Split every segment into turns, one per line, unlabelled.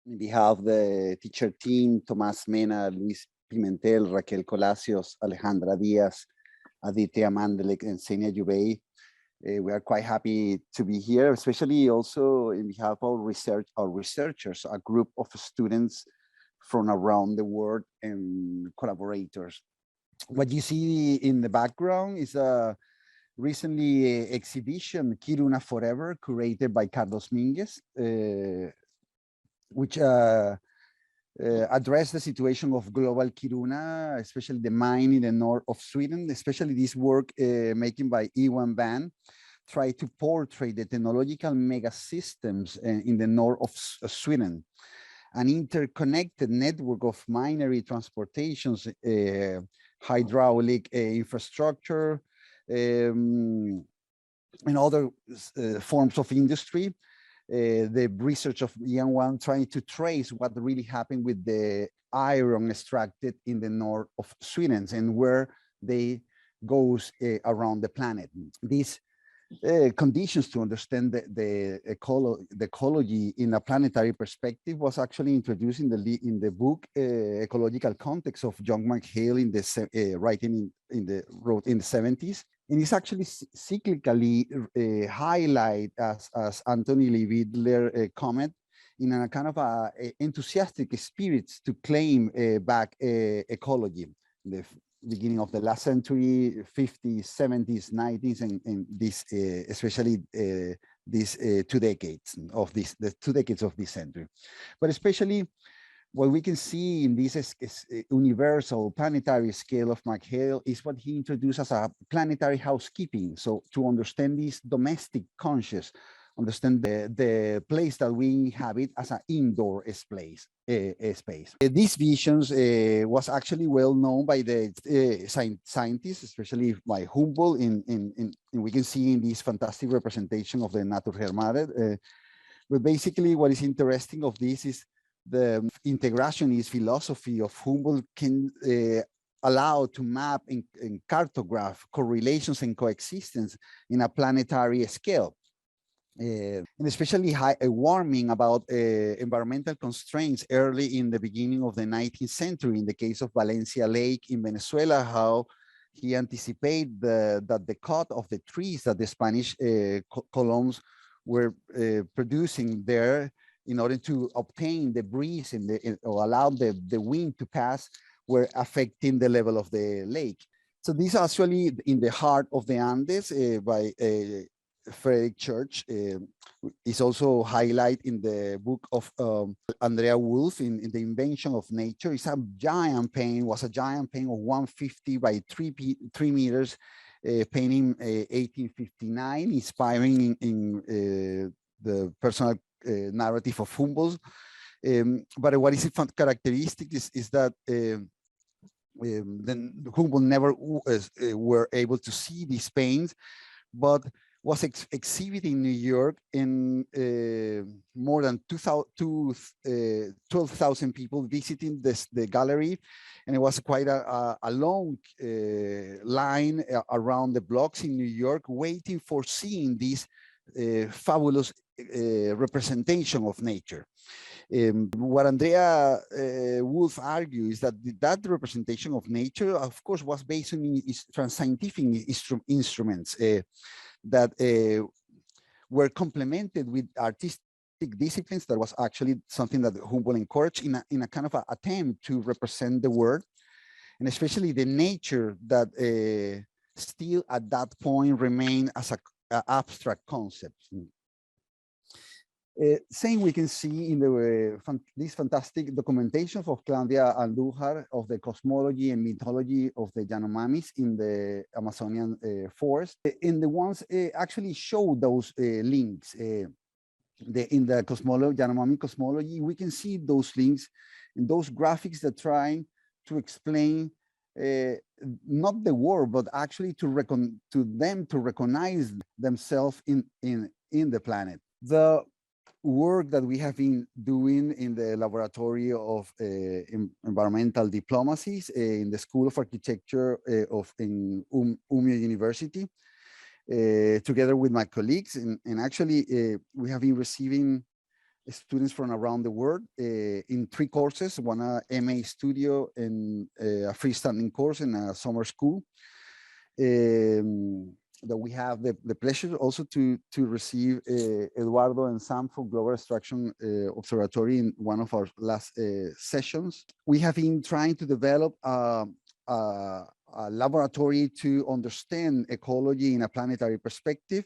On behalf of the teacher team, Tomás Mena, Luis Pimentel, Raquel Colacios, Alejandra Diaz, Aditya Mandelik, and Senia Jubei, we are quite happy to be here, especially also in behalf of our researchers, a group of students from around the world and collaborators. What you see in the background is a recently exhibition, Kiruna Forever, curated by Carlos Minguez, which address the situation of global Kiruna, especially the mine in the north of Sweden, especially this work making by Iwan Van, try to portray the technological mega systems in the north of Sweden, an interconnected network of minery transportations, hydraulic infrastructure, and other forms of industry. The research of Ian Wan trying to trace what really happened with the iron extracted in the north of Sweden and where they goes around the planet. These conditions to understand the ecology in a planetary perspective was actually introduced in the book Ecological Context of John McHale in the writing wrote in the 70s. And it's actually cyclically highlight as Anthony Lee Vidler comment in a kind of a enthusiastic spirit to claim back ecology. The beginning of the last century, 50s, 70s, 90s, and this especially these 2 decades of the 2 decades of this century. But especially what we can see in this universal planetary scale of McHale is what he introduced as a planetary housekeeping. So to understand this domestic conscious, understand the place that we inhabit as an indoor space. These visions was actually well known by the scientists, especially by Humboldt. We can see in this fantastic representation of the Naturhermare. But basically, what is interesting of this is the integrationist philosophy of Humboldt can allow to map and cartograph correlations and coexistence in a planetary scale. And especially warning about environmental constraints early in the beginning of the 19th century. In the case of Valencia Lake in Venezuela, how he anticipated that the cut of the trees that the Spanish colons were producing there in order to obtain the breeze or allow the wind to pass were affecting the level of the lake. So this actually in the heart of the Andes by Frederick Church is also highlighted in the book of Andrea Wolf in The Invention of Nature. It's a giant painting, was a giant painting of 150 by 3 meters, painting 1859, inspiring in the personal narrative of Humboldt. But what is characteristic is that then Humboldt never were able to see these paintings, but was exhibited in New York in more than 12,000 people visiting the gallery. And it was quite a long line around the blocks in New York waiting for seeing this fabulous representation of nature. What Andrea Wolf argues is that that representation of nature, of course, was based on scientific instruments that were complemented with artistic disciplines. That was actually something that Humboldt encouraged in a kind of an attempt to represent the world, and especially the nature that still at that point remained as an abstract concept. Same we can see in this fantastic documentation of Claudia Andújar of the cosmology and mythology of the Yanomamis in the Amazonian forest. And the ones actually show those links. In the Yanomami cosmology, we can see those links in those graphics that try to explain not the world, but actually to them to recognize themselves in the planet. The work that we have been doing in the laboratory of environmental diplomacies in the School of Architecture in Umeå University, together with my colleagues, and actually we have been receiving students from around the world in 3 courses, one MA studio and a freestanding course in a summer school. That we have the pleasure also to receive Eduardo and Sam from Global Extraction Observatory in one of our last sessions. We have been trying to develop a laboratory to understand ecology in a planetary perspective,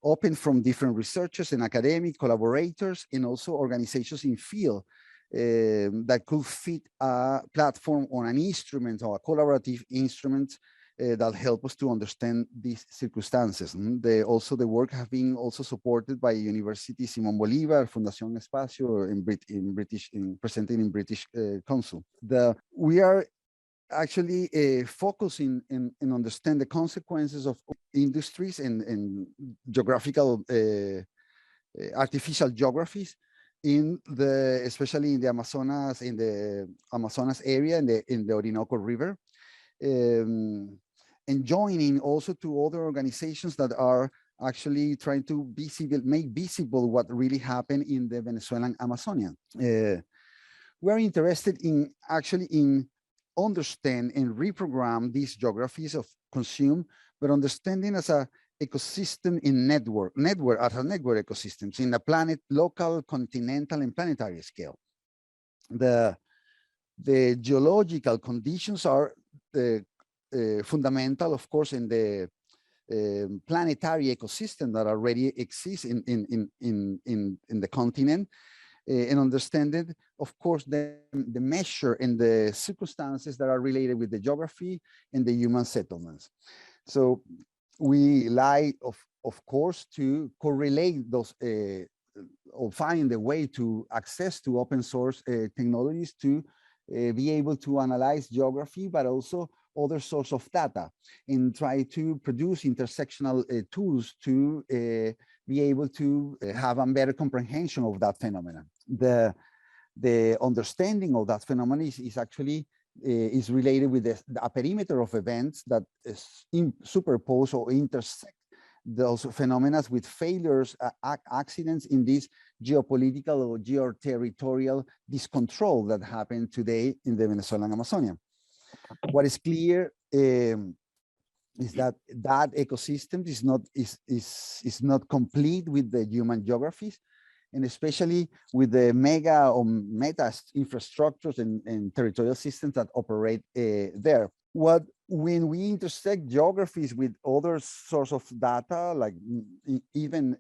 open from different researchers and academic collaborators, and also organizations in field that could fit a platform or an instrument or a collaborative instrument that help us to understand these circumstances. Also, the work have been also supported by University Simón Bolívar, Fundación Espacio, presented in British Council. We are actually focusing in understand the consequences of industries and geographical artificial geographies especially in the Amazonas area in the Orinoco River, and joining also to other organizations that are actually trying to make visible what really happened in the Venezuelan Amazonia. We're interested in understand and reprogram these geographies of consume, but understanding as a ecosystem in network ecosystems in the planet, local, continental, and planetary scale. The geological conditions are fundamental, of course, in the planetary ecosystem that already exists in the continent, and understanding, of course, the measure and the circumstances that are related with the geography and the human settlements. So we like, of course, to correlate those or find a way to access to open source technologies to be able to analyze geography, but also other source of data, and try to produce intersectional tools to be able to have a better comprehension of that phenomenon. The understanding of that phenomenon is actually is related with a perimeter of events that superpose or intersect those phenomena with failures, accidents in this geopolitical or geoterritorial discontrol that happened today in the Venezuelan Amazonia. What is clear is that ecosystem is not complete with the human geographies, and especially with the mega or meta infrastructures and territorial systems that operate there. When we intersect geographies with other source of data, like even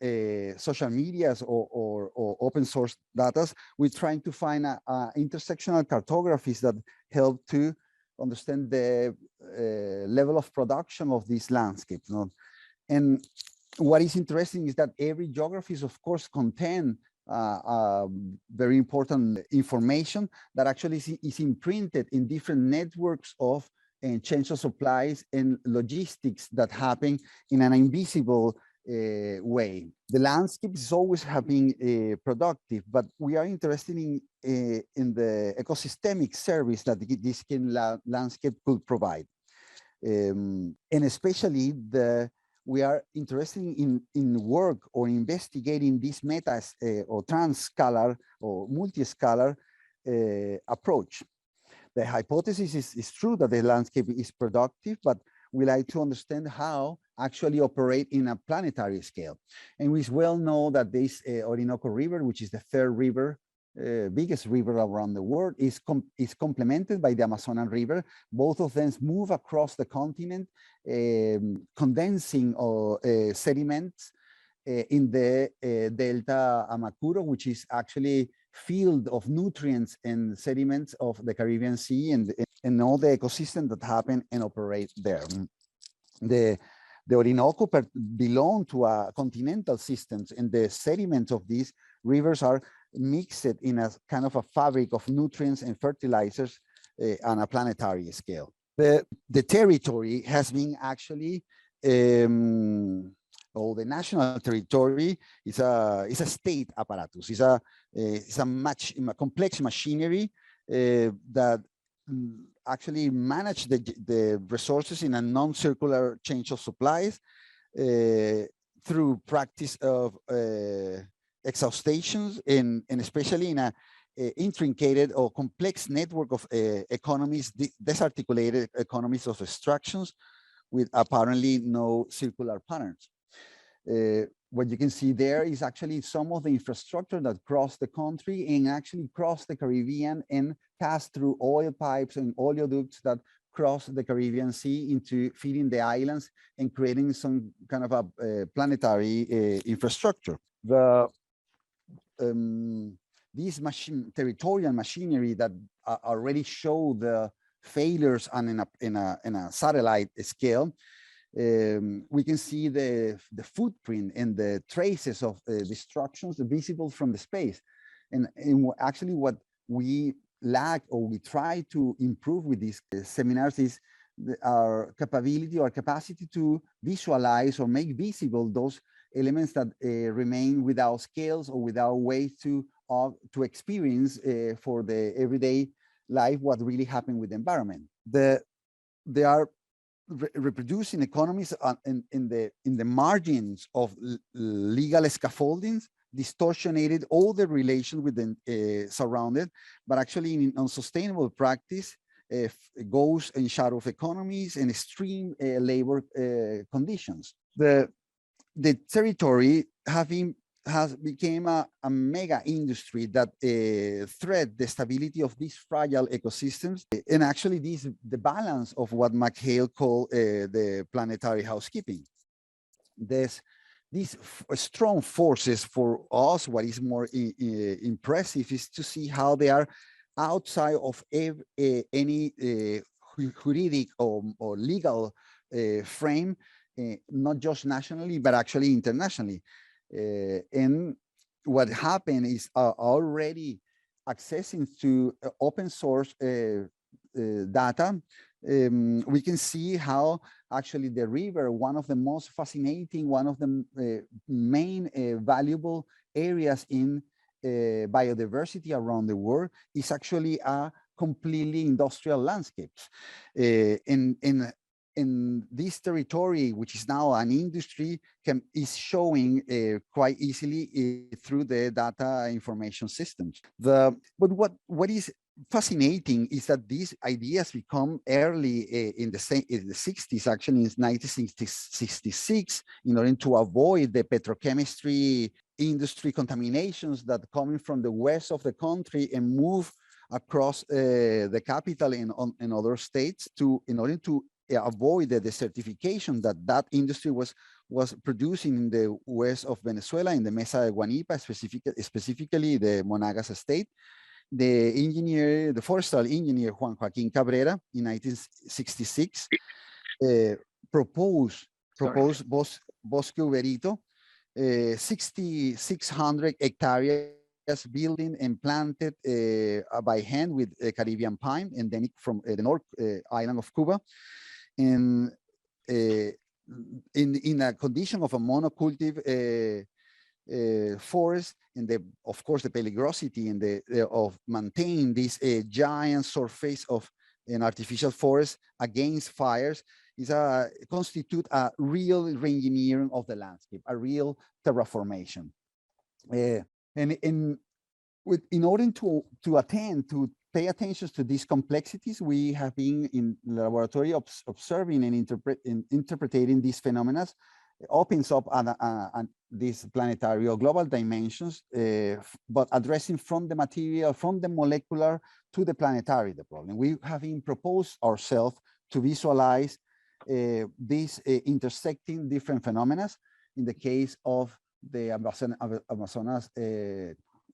social medias or open source data, we're trying to find intersectional cartographies that help to understand the level of production of these landscapes. And what is interesting is that every geographies, of course, contain very important information that actually is imprinted in different networks of change of supplies and logistics that happen in an invisible way. The landscapes always have been productive, but we are interested in the ecosystemic service that this landscape could provide. And especially we are interested in work or investigating this meta or trans-scalar or multi-scalar approach. The hypothesis is true that the landscape is productive, but we like to understand how actually operate in a planetary scale. And we well know that this Orinoco River, which is the third river, biggest river around the world, is complemented by the Amazonian River. Both of them move across the continent, condensing sediments in the Delta Amacuro, which is actually field of nutrients and sediments of the Caribbean Sea and all the ecosystem that happen and operate there. The Orinoco belong to continental systems, and the sediments of these rivers are mixed in a kind of a fabric of nutrients and fertilizers on a planetary scale. The territory has been actually the national territory is a state apparatus. It's a complex machinery that actually manage the resources in a non-circular change of supplies through practice of exhaustations, and especially in a intricated or complex network of economies, disarticulated economies of extractions with apparently no circular patterns. What you can see there is actually some of the infrastructure that crossed the country and actually crossed the Caribbean and passed through oil pipes and oleoducts that cross the Caribbean Sea into feeding the islands and creating some kind of a planetary infrastructure. These territorial machinery that already show the failures on in a satellite scale, we can see the footprint and the traces of destructions visible from the space. And actually what we lack or we try to improve with these seminars is our capability or capacity to visualize or make visible those elements that remain without scales or without ways to experience for the everyday life what really happened with the environment. They are reproducing economies in the margins of legal scaffoldings, distortionated all the relations with the surrounded, but actually in unsustainable practice goes in shadow of economies and extreme labor conditions. The territory has become a mega industry that threat the stability of these fragile ecosystems, and actually the balance of what McHale called the planetary housekeeping. These strong forces for us, what is more impressive is to see how they are outside of any juridic or legal frame, not just nationally, but actually internationally. And what happened is already accessing to open source data. We can see how actually the river, one of the most fascinating, one of the main valuable areas in biodiversity around the world, is actually a completely industrial landscapes. In this territory, which is now an industry, is showing quite easily through the data information systems. But what is fascinating is that these ideas become early in the 60s, actually in 1966, in order to avoid the petrochemistry industry contaminations that coming from the west of the country and move across the capital in other states in order to avoid the desertification that industry was producing in the west of Venezuela, in the Mesa de Guanipa, specifically the Monagas state. The forestry engineer Juan Joaquin Cabrera in 1966 proposed Bosque Uberito, 6,600 hectares building and planted by hand with Caribbean pine, endemic from the North Island of Cuba. And in a condition of a monocultive forest, and of course the peligrosity and of maintaining this giant surface of an artificial forest against fires constitute a real reengineering of the landscape, a real terraformation. In order to pay attention to these complexities, we have been in the laboratory observing and interpreting these phenomena. Opens up these planetary or global dimensions, but addressing from the material, from the molecular to the planetary, the problem. We have been proposed ourselves to visualize these intersecting different phenomena. In the case of the Amazonas,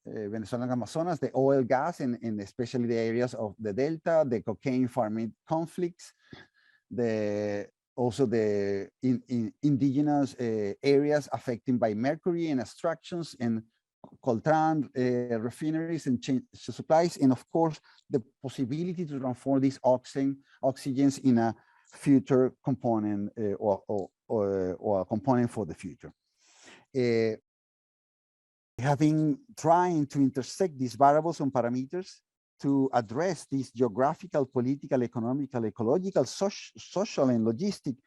Venezuelan Amazonas, the oil, gas, and especially the areas of the Delta, the cocaine farming conflicts, also the indigenous areas affected by mercury and extractions and coltan refineries and supplies, and of course the possibility to transform these oxygens in a future component or a component for the future. We have been trying to intersect these variables and parameters to address these geographical, political, economical, ecological, social, and logistic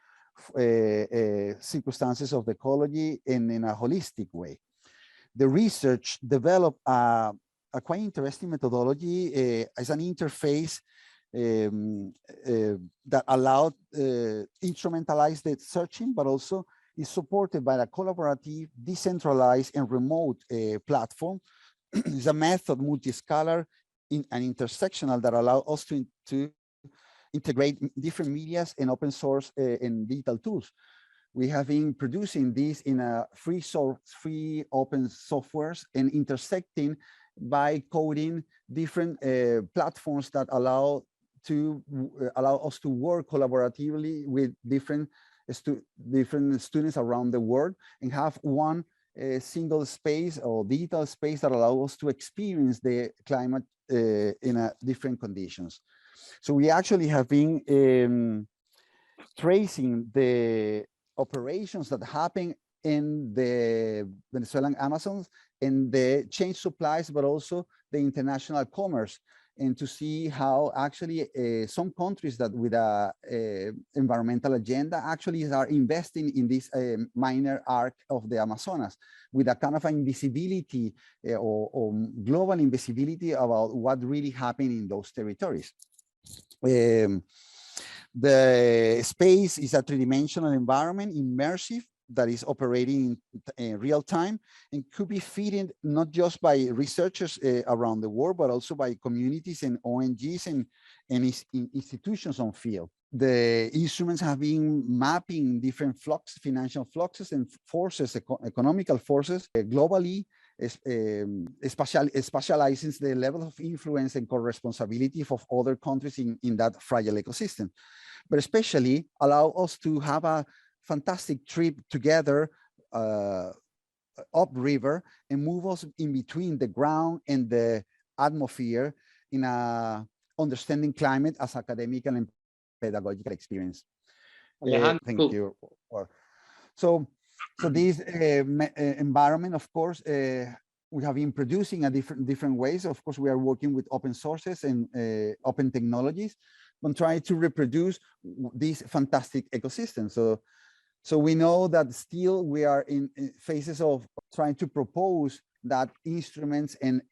circumstances of the ecology in a holistic way. the research developed a quite interesting methodology as an interface that allowed instrumentalize the searching, but also is supported by a collaborative, decentralized, and remote platform. It's a method, multi-scalar and intersectional, that allow us to integrate different medias and open source and digital tools. We have been producing this in a free open softwares and intersecting by coding different platforms that allow us to work collaboratively with different students around the world, and have one single space or digital space that allow us to experience the climate in different conditions. So we actually have been tracing the operations that happen in the Venezuelan Amazons and the change supplies, but also the international commerce, and to see how actually some countries that with a environmental agenda actually are investing in this minor arc of the Amazonas with a kind of invisibility or global invisibility about what really happened in those territories. The space is a three-dimensional environment, immersive, that is operating in real time, and could be fed not just by researchers around the world, but also by communities and ONGs and institutions on field. The instruments have been mapping different financial fluxes and forces, economical forces globally, specializing the level of influence and co-responsibility of other countries in that fragile ecosystem, but especially allow us to have a fantastic trip together upriver and move us in between the ground and the atmosphere in understanding climate as academic and pedagogical experience. Thank you. So this environment, of course, we have been producing a different ways. Of course, we are working with open sources and open technologies, and trying to reproduce these fantastic ecosystems. So we know that still we are in phases of trying to propose that instruments and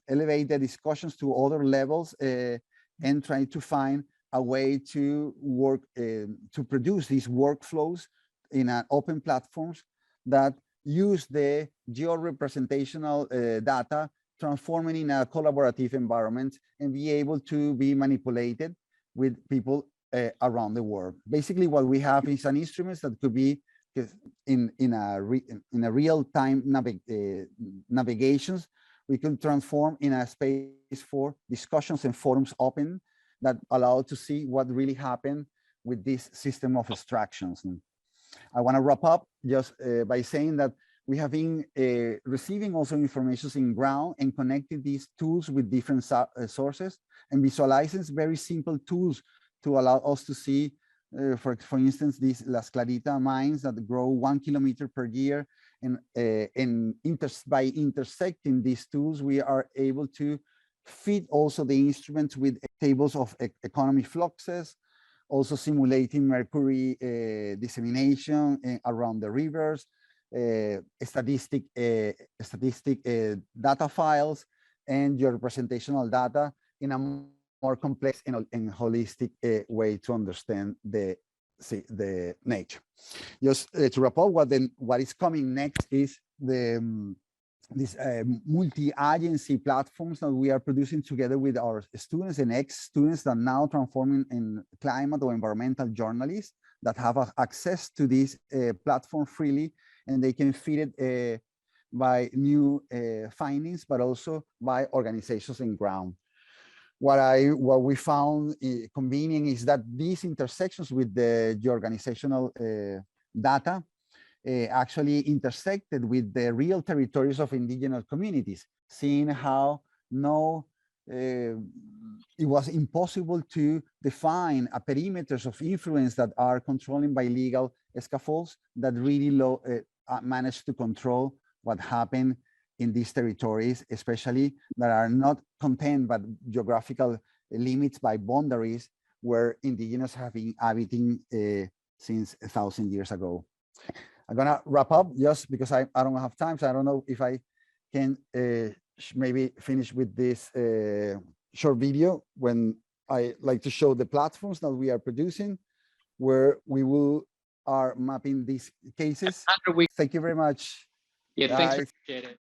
elevate the discussions to other levels and trying to find a way to work to produce these workflows in an open platforms that use the geo-representational data, transforming in a collaborative environment and be able to be manipulated with people around the world. Basically, what we have is an instrument that could be in a real-time navigations. We can transform in a space for discussions and forums open that allow to see what really happened with this system of abstractions. And I want to wrap up just by saying that we have been receiving also information in ground and connecting these tools with different sources and visualizing very simple tools to allow us to see, for instance, these Las Claritas mines that grow 1 kilometer per year. And by intersecting these tools, we are able to feed also the instruments with tables of economy fluxes, also simulating mercury dissemination around the rivers, statistic data files, and your representational data in a more complex and holistic way to understand the nature. Just to wrap up, what is coming next is these multi-agency platforms that we are producing together with our students and ex-students that are now transforming in climate or environmental journalists that have access to this platform freely, and they can feed it by new findings, but also by organizations on ground. What we found convenient is that these intersections with the organizational data actually intersected with the real territories of indigenous communities, seeing how it was impossible to define a perimeters of influence that are controlling by legal scaffolds that really managed to control what happened in these territories, especially that are not contained by geographical limits, by boundaries where indigenous have been habiting since 1,000 years ago. I'm gonna wrap up just because I don't have time, so I don't know if I can maybe finish with this short video when I like to show the platforms that we are producing, where we are mapping these cases. Thank you very much.
Yeah, thanks. Appreciate it.